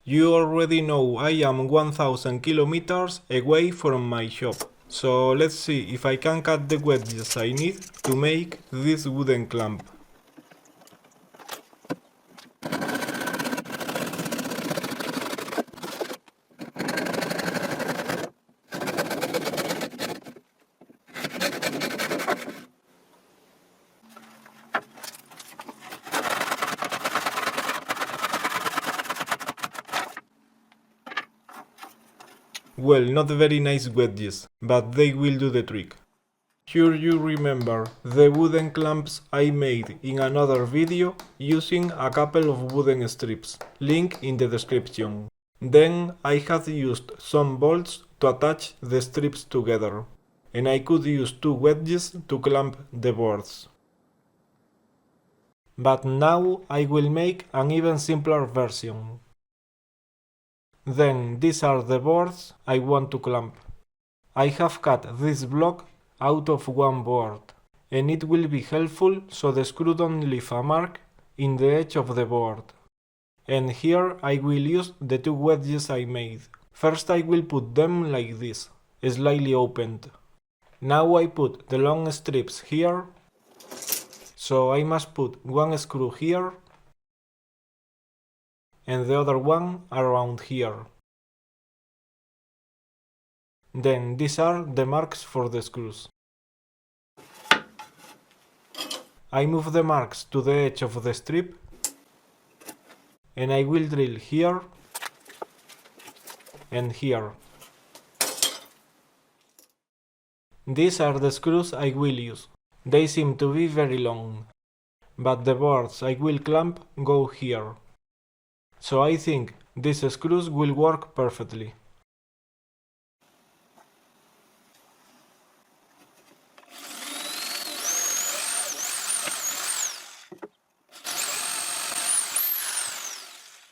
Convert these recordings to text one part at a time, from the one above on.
You already know I am 1000 kilometers away from my shop, so let's see if I can cut the wedges I need to make this wooden clamp. Well, not very nice wedges, but they will do the trick. Sure you remember the wooden clamps I made in another video using a couple of wooden strips, link in the description. Then I had used some bolts to attach the strips together, and I could use 2 wedges to clamp the boards. But now I will make an even simpler version. Then these are the boards I want to clamp. I have cut this block out of one board, and it will be helpful so the screw don't leave a mark in the edge of the board. And here I will use the 2 wedges I made. First I will put them like this, slightly opened. Now I put the long strips here, so I must put one screw here and the other one around here. Then these are the marks for the screws. I move the marks to the edge of the strip, and I will drill here and here. These are the screws I will use. They seem to be very long, but the boards I will clamp go here. So I think these screws will work perfectly.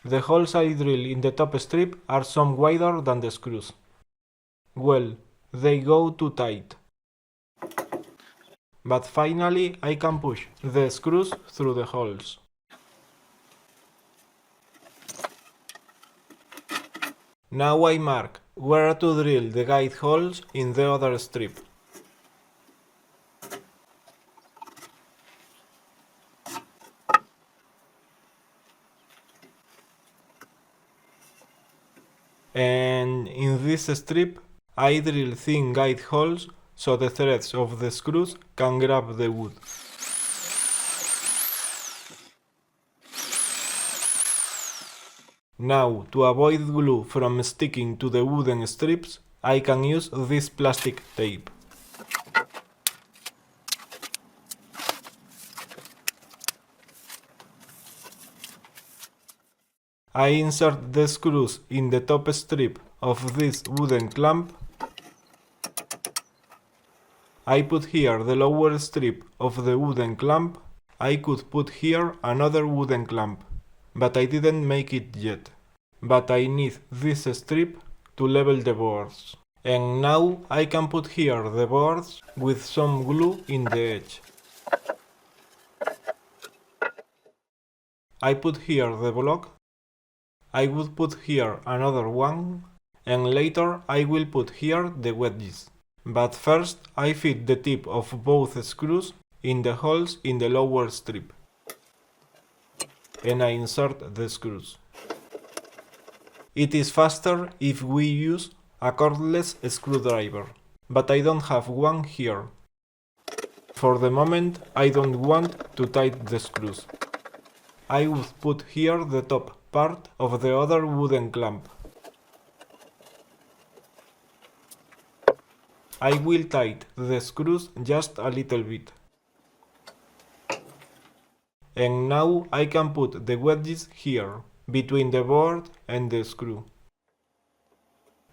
The holes I drill in the top strip are some wider than the screws. Well, they go too tight. But finally I can push the screws through the holes. Now I mark where to drill the guide holes in the other strip. And in this strip I drill thin guide holes so the threads of the screws can grab the wood. Now, to avoid glue from sticking to the wooden strips, I can use this plastic tape. I insert the screws in the top strip of this wooden clamp. I put here the lower strip of the wooden clamp. I could put here another wooden clamp, but I didn't make it yet. But I need this strip to level the boards. And now I can put here the boards with some glue in the edge. I put here the block. I would put here another one, and later I will put here the wedges. But first I fit the tip of both screws in the holes in the lower strip, and I insert the screws. It is faster if we use a cordless screwdriver, but I don't have one here. For the moment I don't want to tighten the screws. I would put here the top part of the other wooden clamp. I will tighten the screws just a little bit. And now I can put the wedges here, between the board and the screw.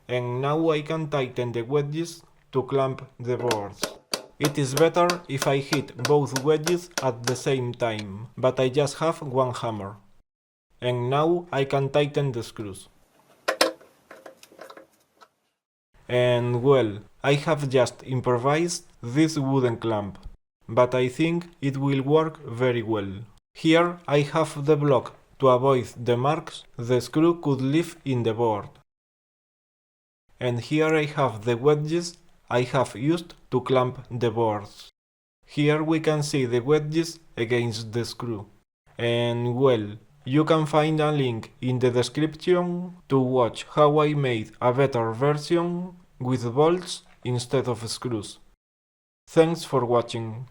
And now I can tighten the wedges to clamp the boards. It is better if I hit both wedges at the same time, but I just have one hammer. And now I can tighten the screws. And well, I have just improvised this wooden clamp, but I think it will work very well. Here I have the block to avoid the marks the screw could leave in the board. And here I have the wedges I have used to clamp the boards. Here we can see the wedges against the screw. And well, you can find a link in the description to watch how I made a better version with bolts instead of screws. Thanks for watching.